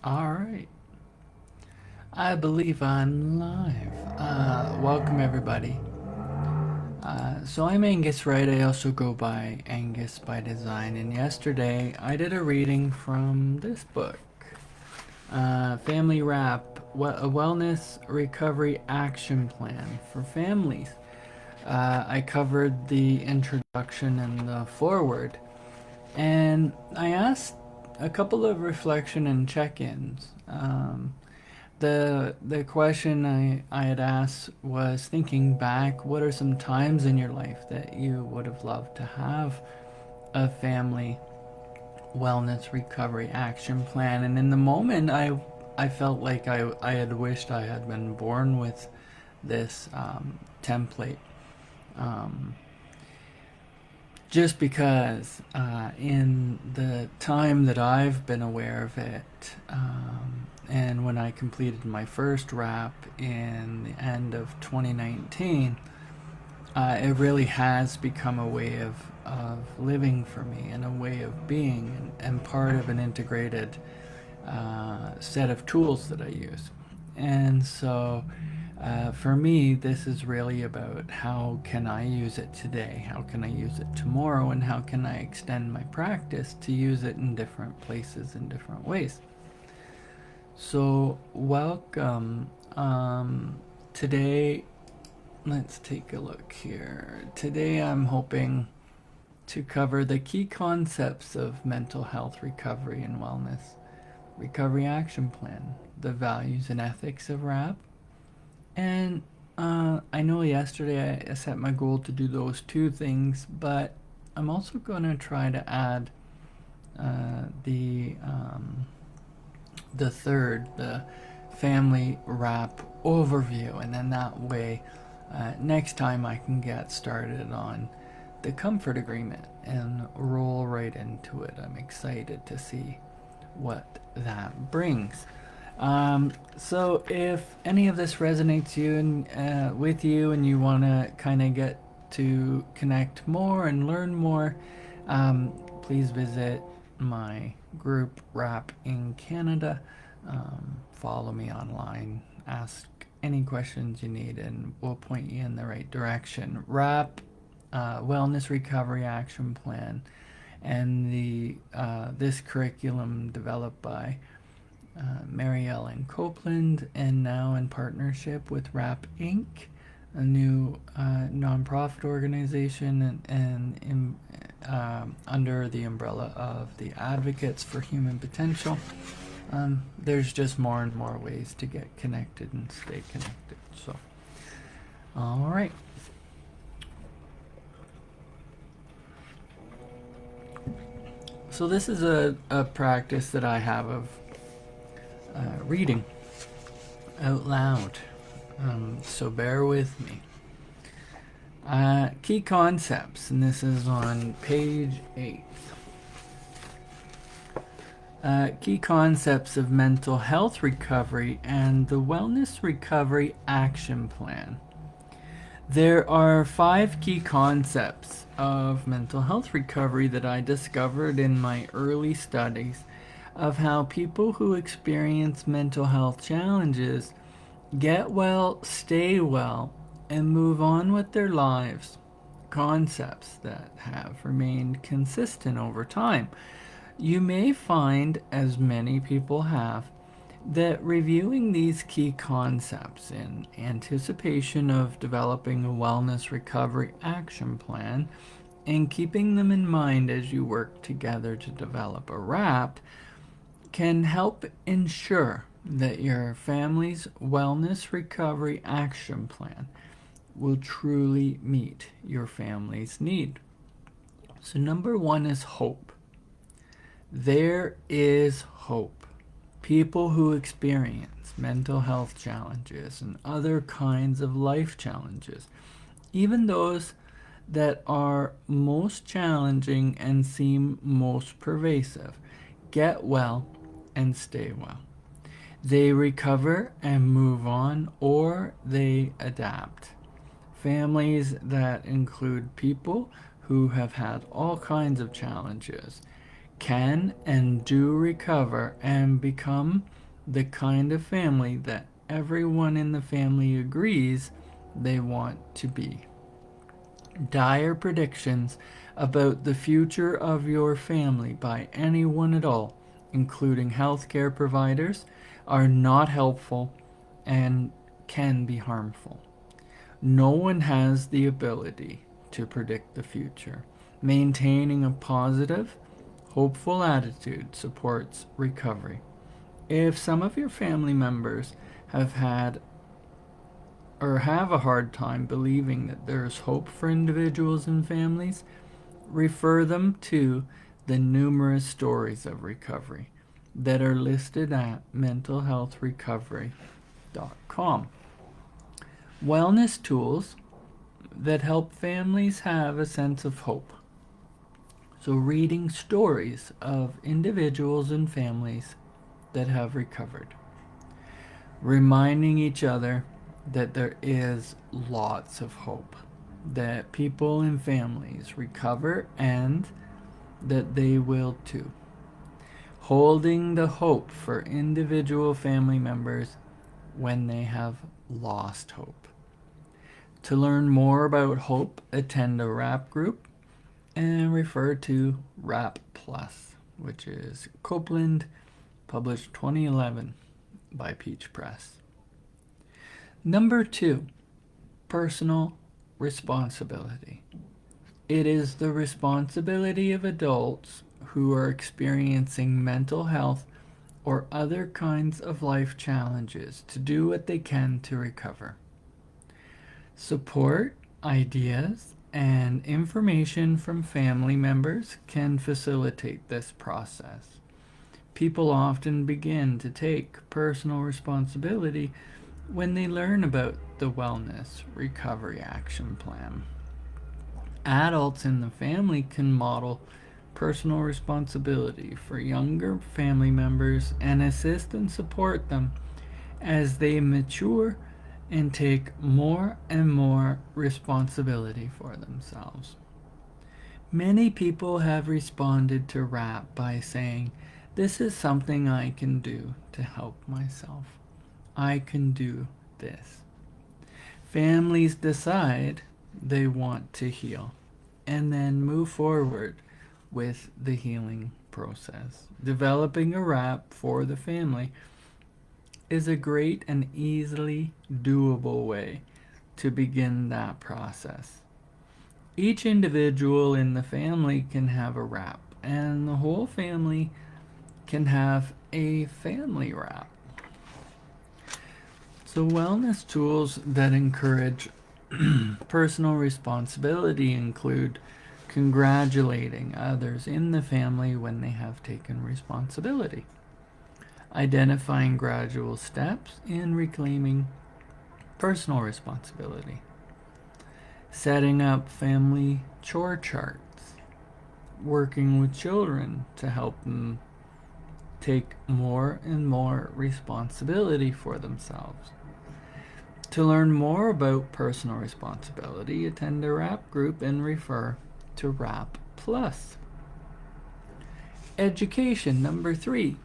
All right. I believe I'm live. Welcome, everybody. So I'm Angus Wright. I also go by Angus by Design. And yesterday I did a reading from this book, Family Wrap, a Wellness Recovery Action Plan for Families. I covered the introduction and the foreword. And I asked a couple of reflection and check-ins. The question I had asked was, thinking back, what are some times in your life that you would have loved to have a family wellness recovery action plan? And in the moment, I felt like I had wished I had been born with this template. Um, just because in the time that I've been aware of it, and when I completed my first wrap in the end of 2019, it really has become a way of living for me and a way of being, and part of an integrated set of tools that I use. And so for me, this is really about how can I use it today, how can I use it tomorrow, and how can I extend my practice to use it in different places in different ways. So welcome. Today, let's take a look here. Today I'm hoping to cover the key concepts of mental health recovery and wellness recovery action plan, the values and ethics of RAP. And I know yesterday I set my goal to do those two things, but I'm also going to try to add the third, the family wrap overview, and then that way, next time I can get started on the comfort agreement and roll right into it. I'm excited to see what that brings. So if any of this resonates you and with you, and you want to kind of get to connect more and learn more, please visit my group Wrap in Canada. Follow me online, ask any questions you need, and we'll point you in the right direction. Wrap Wellness Recovery Action Plan, and the this curriculum developed by Mary Ellen Copeland, and now in partnership with Wrap Inc., a new nonprofit organization, and under the umbrella of the Advocates for Human Potential. There's just more and more ways to get connected and stay connected. So, all right. So this is a practice that I have of reading out loud. So bear with me. Key concepts, and this is on page 8. Key concepts of mental health recovery and the Wellness Recovery Action Plan. There are 5 key concepts of mental health recovery that I discovered in my early studies of how people who experience mental health challenges get well, stay well, and move on with their lives. Concepts that have remained consistent over time. You may find, as many people have, that reviewing these key concepts in anticipation of developing a wellness recovery action plan and keeping them in mind as you work together to develop a RAP can help ensure that your family's wellness recovery action plan will truly meet your family's need. So number 1 is hope. There is hope. People who experience mental health challenges and other kinds of life challenges, even those that are most challenging and seem most pervasive, get well and stay well. They recover and move on, or they adapt. Families that include people who have had all kinds of challenges can and do recover and become the kind of family that everyone in the family agrees they want to be. Dire predictions about the future of your family by anyone at all, including healthcare providers, are not helpful and can be harmful. No one has the ability to predict the future. Maintaining a positive, hopeful attitude supports recovery. If some of your family members have had or have a hard time believing that there is hope for individuals and families, refer them to the numerous stories of recovery that are listed at mentalhealthrecovery.com. Wellness tools that help families have a sense of hope. So, reading stories of individuals and families that have recovered. Reminding each other that there is lots of hope, that people and families recover and that they will too. Holding the hope for individual family members when they have lost hope. To learn more about hope, attend a RAP group and refer to RAP Plus, which is Copeland, published 2011 by Peach Press. Number 2, personal responsibility. It is the responsibility of adults who are experiencing mental health or other kinds of life challenges to do what they can to recover. Support, ideas, and information from family members can facilitate this process. People often begin to take personal responsibility when they learn about the Wellness Recovery Action Plan. Adults in the family can model personal responsibility for younger family members and assist and support them as they mature and take more and more responsibility for themselves. Many people have responded to RAP by saying, "This is something I can do to help myself. I can do this." Families decide they want to heal and then move forward with the healing process. Developing a RAP for the family is a great and easily doable way to begin that process. Each individual in the family can have a RAP, and the whole family can have a family RAP. So, wellness tools that encourage personal responsibility include congratulating others in the family when they have taken responsibility, identifying gradual steps in reclaiming personal responsibility, setting up family chore charts, working with children to help them take more and more responsibility for themselves. To learn more about personal responsibility, attend a RAP group and refer to RAP Plus. Education, number 3.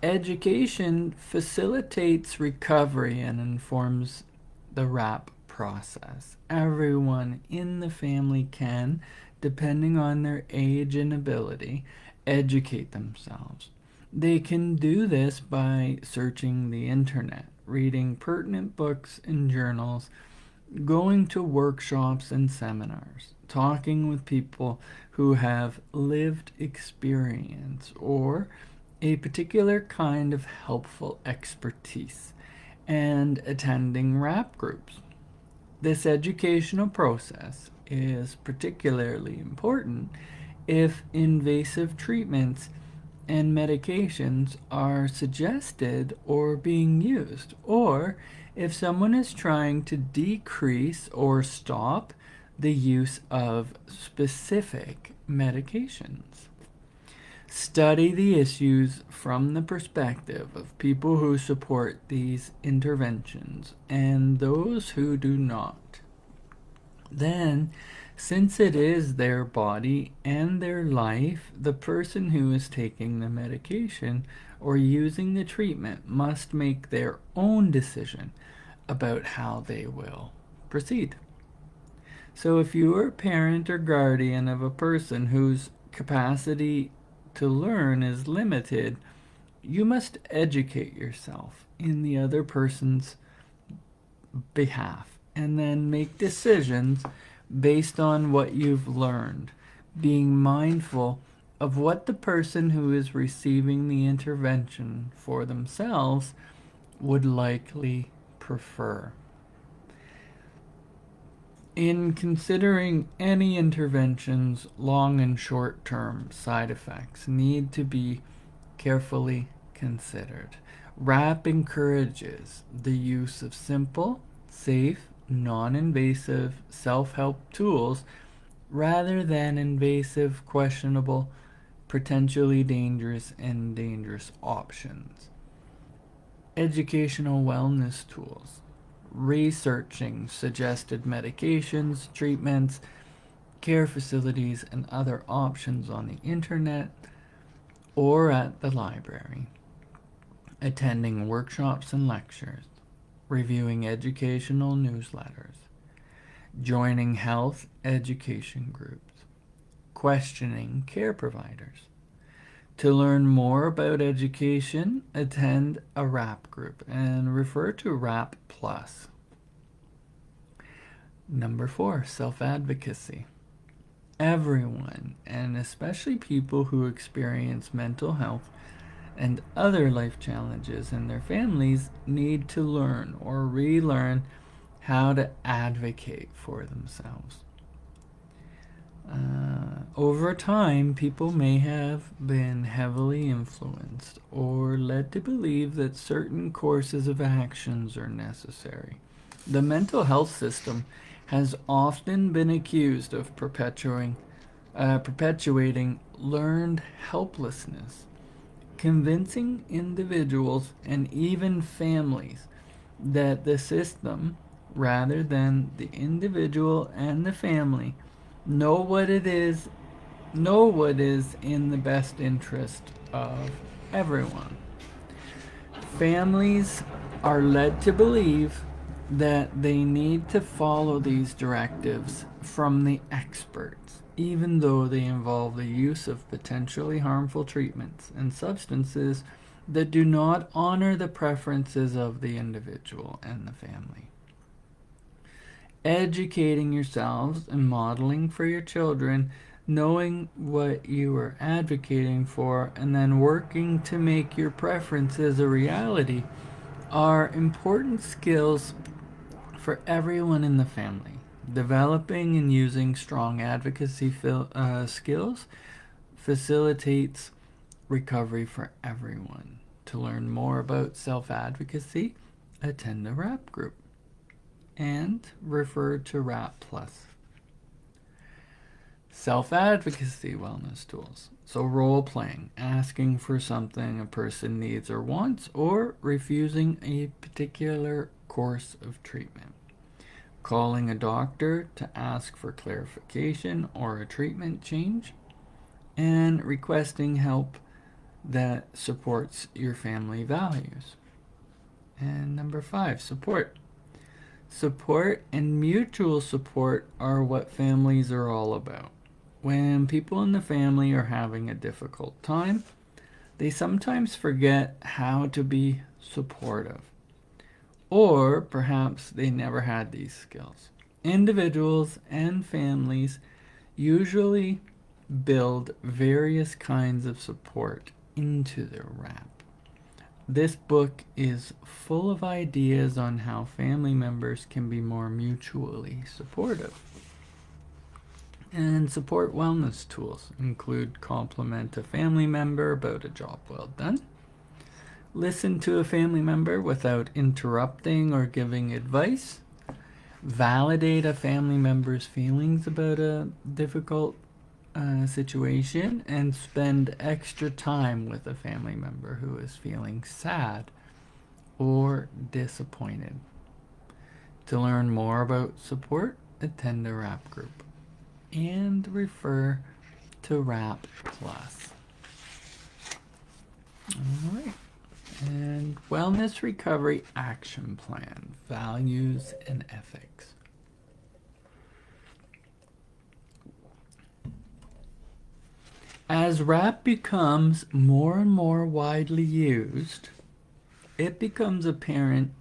Education facilitates recovery and informs the RAP process. Everyone in the family can, depending on their age and ability, educate themselves. They can do this by searching the internet, reading pertinent books and journals, going to workshops and seminars, talking with people who have lived experience or a particular kind of helpful expertise, and attending RAP groups. This educational process is particularly important if invasive treatments and medications are suggested or being used, or if someone is trying to decrease or stop the use of specific medications. Study the issues from the perspective of people who support these interventions and those who do not. Then Since it is their body and their life, the person who is taking the medication or using the treatment must make their own decision about how they will proceed. So if you are a parent or guardian of a person whose capacity to learn is limited, you must educate yourself in the other person's behalf and then make decisions based on what you've learned, being mindful of what the person who is receiving the intervention for themselves would likely prefer. In considering any interventions, long and short term side effects need to be carefully considered. RAP encourages the use of simple, safe, non invasive self help tools rather than invasive, questionable, potentially dangerous, and dangerous options. Educational wellness tools, researching suggested medications, treatments, care facilities, and other options on the internet or at the library, attending workshops and lectures, reviewing educational newsletters, joining health education groups, questioning care providers. To learn more about education, attend a RAP group and refer to RAP Plus. Number 4, self-advocacy. Everyone, and especially people who experience mental health and other life challenges in their families, need to learn or relearn how to advocate for themselves. Over time, people may have been heavily influenced or led to believe that certain courses of actions are necessary. The mental health system has often been accused of perpetuating learned helplessness, convincing individuals and even families that the system, rather than the individual and the family, know what is in the best interest of everyone. Families are led to believe that they need to follow these directives from the experts, even though they involve the use of potentially harmful treatments and substances that do not honor the preferences of the individual and the family. Educating yourselves and modeling for your children, knowing what you are advocating for, and then working to make your preferences a reality are important skills for everyone in the family. Developing and using strong advocacy skills facilitates recovery for everyone. To learn more about self-advocacy, attend a RAP group and refer to RAP Plus. Self-advocacy wellness tools. So role playing, asking for something a person needs or wants, or refusing a particular course of treatment. Calling a doctor to ask for clarification or a treatment change, and requesting help that supports your family values. And number 5, support. Support and mutual support are what families are all about. When people in the family are having a difficult time, they sometimes forget how to be supportive. Or perhaps they never had these skills. Individuals and families usually build various kinds of support into their RAP. This book is full of ideas on how family members can be more mutually supportive. And support wellness tools include compliment a family member about a job well done, listen to a family member without interrupting or giving advice, validate a family member's feelings about a difficult situation, and spend extra time with a family member who is feeling sad or disappointed. To learn more about support, attend a RAP group. and refer to RAP Plus. All right. And Wellness Recovery Action Plan, Values and Ethics. As RAP becomes more and more widely used, it becomes apparent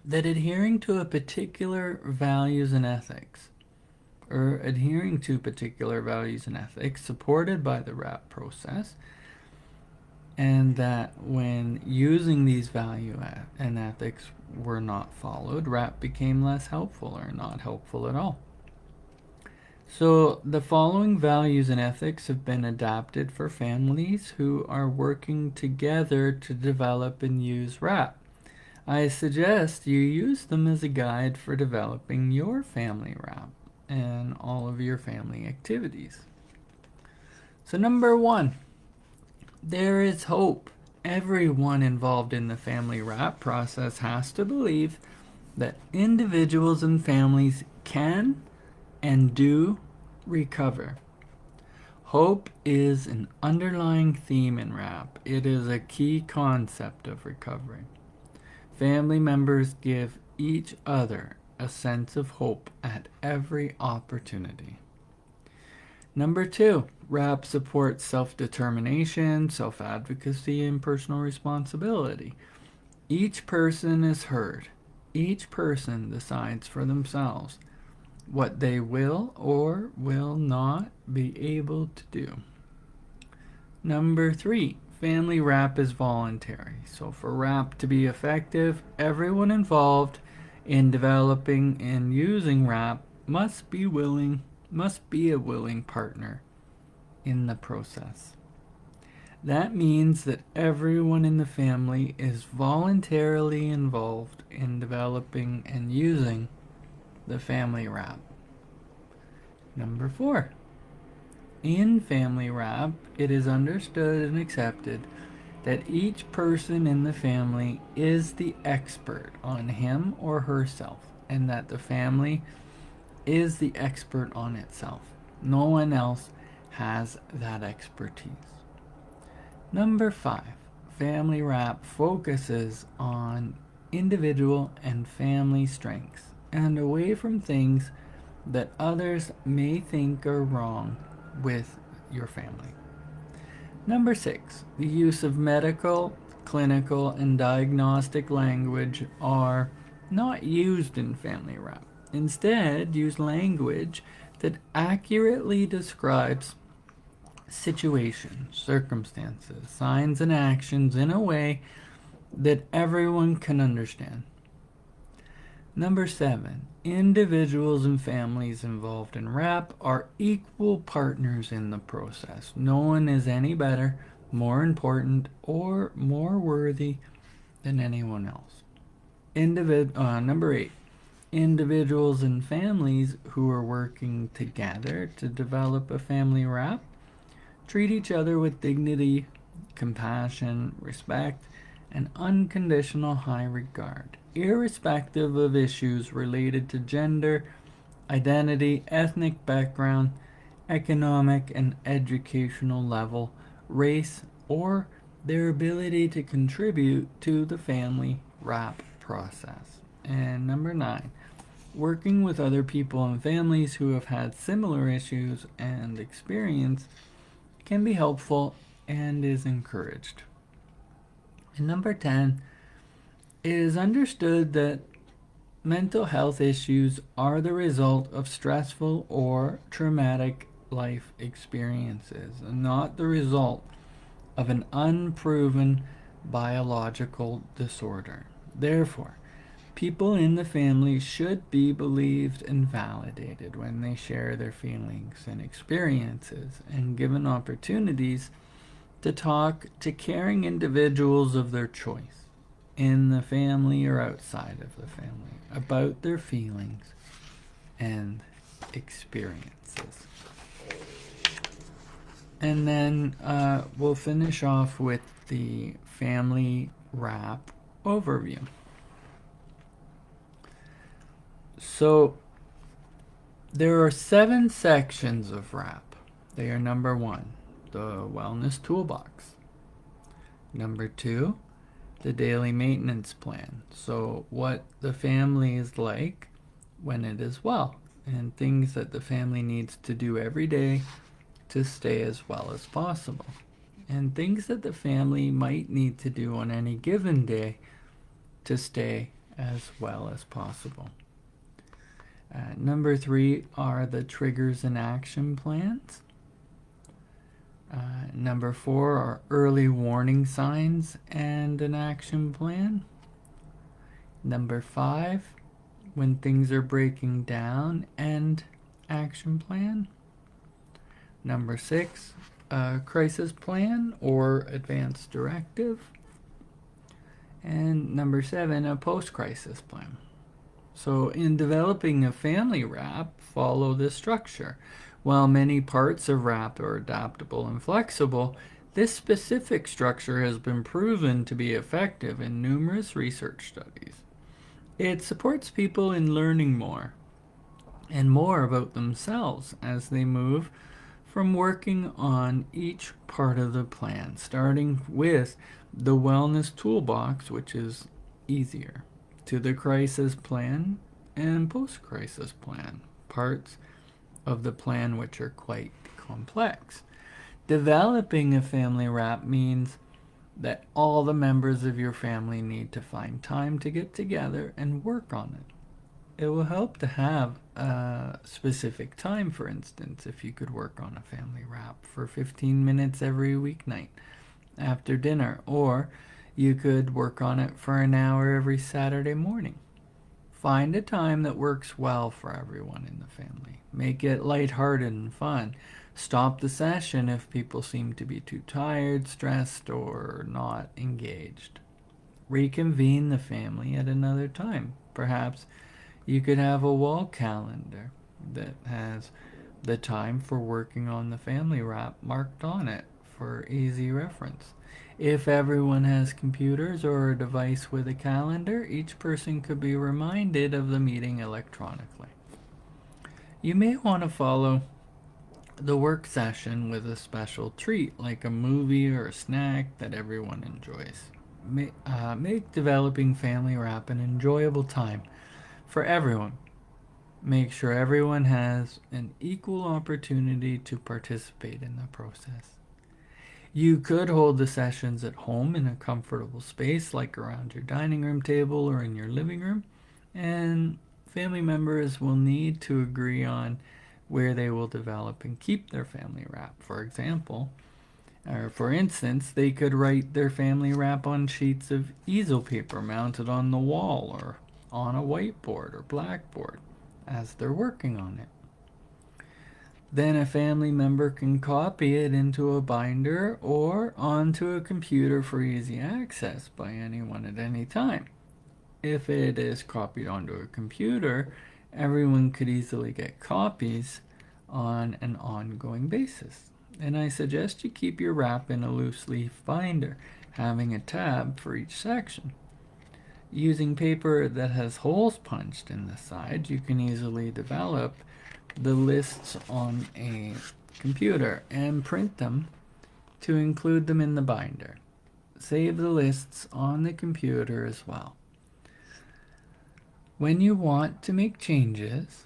that adhering to a particular values and ethics, or adhering to particular values and ethics supported by the RAP process, and that when using these value and ethics were not followed, RAP became less helpful or not helpful at all. So the following values and ethics have been adapted for families who are working together to develop and use RAP. I suggest you use them as a guide for developing your family RAP and all of your family activities. So number 1, there is hope. Everyone involved in the family RAP process has to believe that individuals and families can and do recover. Hope is an underlying theme in RAP. It is a key concept of recovery. Family members give each other a sense of hope at every opportunity. Number 2, RAP supports self-determination, self-advocacy, and personal responsibility. Each person is heard. Each person decides for themselves what they will or will not be able to do. Number 3, family RAP is voluntary. So for RAP to be effective, everyone involved in developing and using RAP must be a willing partner in the process. That means that everyone in the family is voluntarily involved in developing and using the family RAP. Number 4, in family RAP, it is understood and accepted that each person in the family is the expert on him or herself, and that the family is the expert on itself. No one else has that expertise. Number 5, family RAP focuses on individual and family strengths and away from things that others may think are wrong with your family. Number 6, the use of medical, clinical, and diagnostic language are not used in family RAP. Instead, use language that accurately describes situations, circumstances, signs, and actions in a way that everyone can understand. Number 7, individuals and families involved in RAP are equal partners in the process. No one is any better, more important, or more worthy than anyone else. Number 8, individuals and families who are working together to develop a family RAP treat each other with dignity, compassion, respect, and unconditional high regard, irrespective of issues related to gender, identity, ethnic background, economic and educational level, race, or their ability to contribute to the family RAP process. And number 9, working with other people and families who have had similar issues and experience can be helpful and is encouraged. And number 10, it is understood that mental health issues are the result of stressful or traumatic life experiences, and not the result of an unproven biological disorder. Therefore, people in the family should be believed and validated when they share their feelings and experiences, and given opportunities to talk to caring individuals of their choice, in the family or outside of the family, about their feelings and experiences. And then we'll finish off with the family RAP overview. So There are 7 sections of WRAP. They are: number 1, the wellness toolbox; number 2, the daily maintenance plan. So what the family is like when it is well, and things that the family needs to do every day to stay as well as possible, and things that the family might need to do on any given day to stay as well as possible. Number 3 are the triggers and action plans. Number 4 are early warning signs and an action plan. Number 5, when things are breaking down and action plan. Number 6, a crisis plan or advance directive. And number 7, a post-crisis plan. So in developing a family WRAP, follow this structure. While many parts of WRAP are adaptable and flexible, this specific structure has been proven to be effective in numerous research studies. It supports people in learning more and more about themselves as they move from working on each part of the plan, starting with the wellness toolbox, which is easier, to the crisis plan and post-crisis plan, parts of the plan which are quite complex. Developing a family WRAP means that all the members of your family need to find time to get together and work on it. It will help to have a specific time. For instance, if you could work on a family WRAP for 15 minutes every weeknight after dinner, or you could work on it for an hour every Saturday morning. Find a time that works well for everyone in the family. Make it lighthearted and fun. Stop the session if people seem to be too tired, stressed, or not engaged. Reconvene the family at another time. Perhaps you could have a wall calendar that has the time for working on the family WRAP marked on it for easy reference. If everyone has computers or a device with a calendar, each person could be reminded of the meeting electronically. You may want to follow the work session with a special treat, like a movie or a snack that everyone enjoys. Make developing family WRAP an enjoyable time for everyone. Make sure everyone has an equal opportunity to participate in the process. You could hold the sessions at home in a comfortable space, like around your dining room table or in your living room, and family members will need to agree on where they will develop and keep their family WRAP. For instance, they could write their family WRAP on sheets of easel paper mounted on the wall or on a whiteboard or blackboard as they're working on it. Then a family member can copy it into a binder or onto a computer for easy access by anyone at any time. If it is copied onto a computer, everyone could easily get copies on an ongoing basis. And I suggest you keep your WRAP in a loose leaf binder, having a tab for each section. Using paper that has holes punched in the sides, you can easily develop the lists on a computer and print them to include them in the binder. Save the lists on the computer as well. When you want to make changes,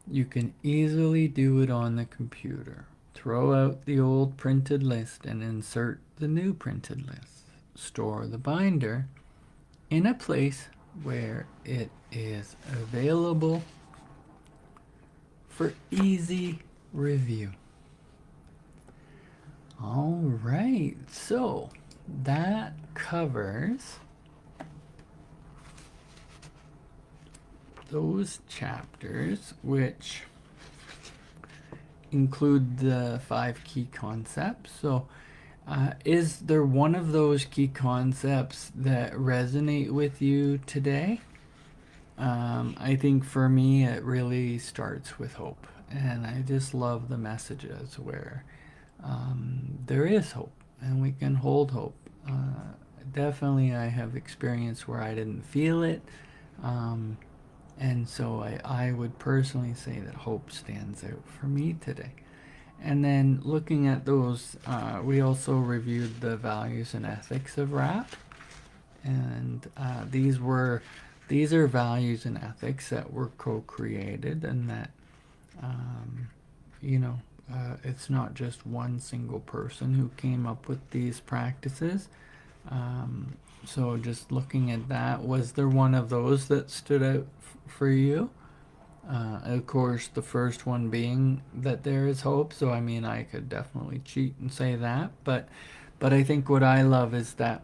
you can easily do it on the computer. Throw out the old printed list and insert the new printed list. Store the binder in a place where it is available for easy review. All right, so that covers those chapters, which include the 5 key concepts. So is there one of those key concepts that resonate with you today? I think for me it really starts with hope, and I just love the messages where there is hope and we can hold hope. Definitely I have experienced where I didn't feel it, And so I would personally say that hope stands out for me today. And then looking at those, we also reviewed the values and ethics of RAP. And these are values and ethics that were co-created, and that um, you know, it's not just one single person who came up with these practices. So just looking at that, was there one of those that stood out for you? Of course, the first one being that there is hope. So I mean, I could definitely cheat and say that, but I think what I love is that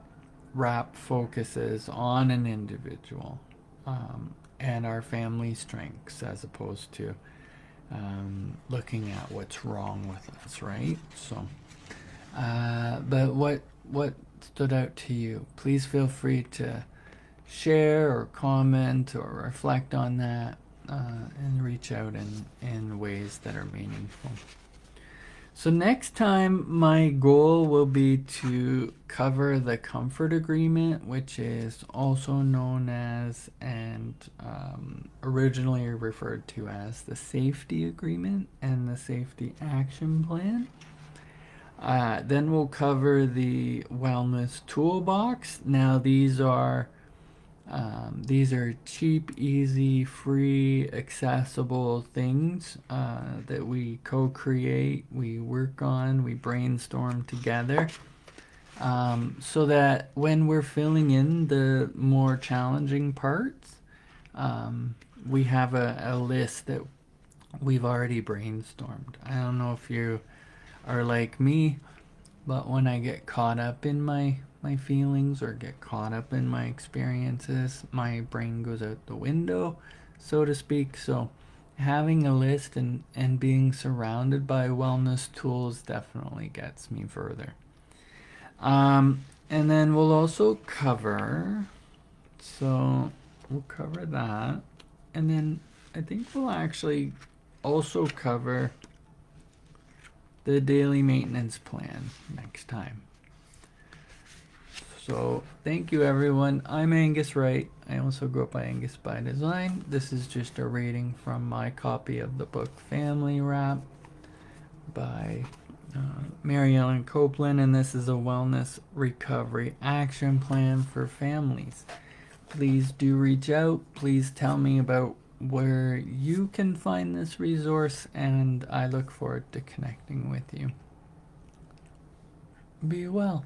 RAP focuses on an individual, and our family strengths, as opposed to looking at what's wrong with us, right? So, but what stood out to you? Please feel free to share or comment or reflect on that, and reach out in ways that are meaningful. So next time, my goal will be to cover the comfort agreement, which is also known as, and originally referred to as, the safety agreement and the safety action plan. Then we'll cover the wellness toolbox. Now these are cheap, easy, free, accessible things that we co-create, we work on, we brainstorm together, so that when we're filling in the more challenging parts, we have a list that we've already brainstormed. I don't know if you are like me, but when I get caught up in my feelings or get caught up in my experiences, my brain goes out the window, so to speak. So having a list and being surrounded by wellness tools definitely gets me further. And then we'll also cover, so we'll cover that. And then I think we'll actually also cover the daily maintenance plan next time. So thank you, everyone. I'm Angus Wright. I also go by Angus by Design. This is just a reading from my copy of the book Family Wrap by Mary Ellen Copeland, and this is a wellness recovery action plan for families. Please do reach out. Please tell me about where you can find this resource, and I look forward to connecting with you. Be well.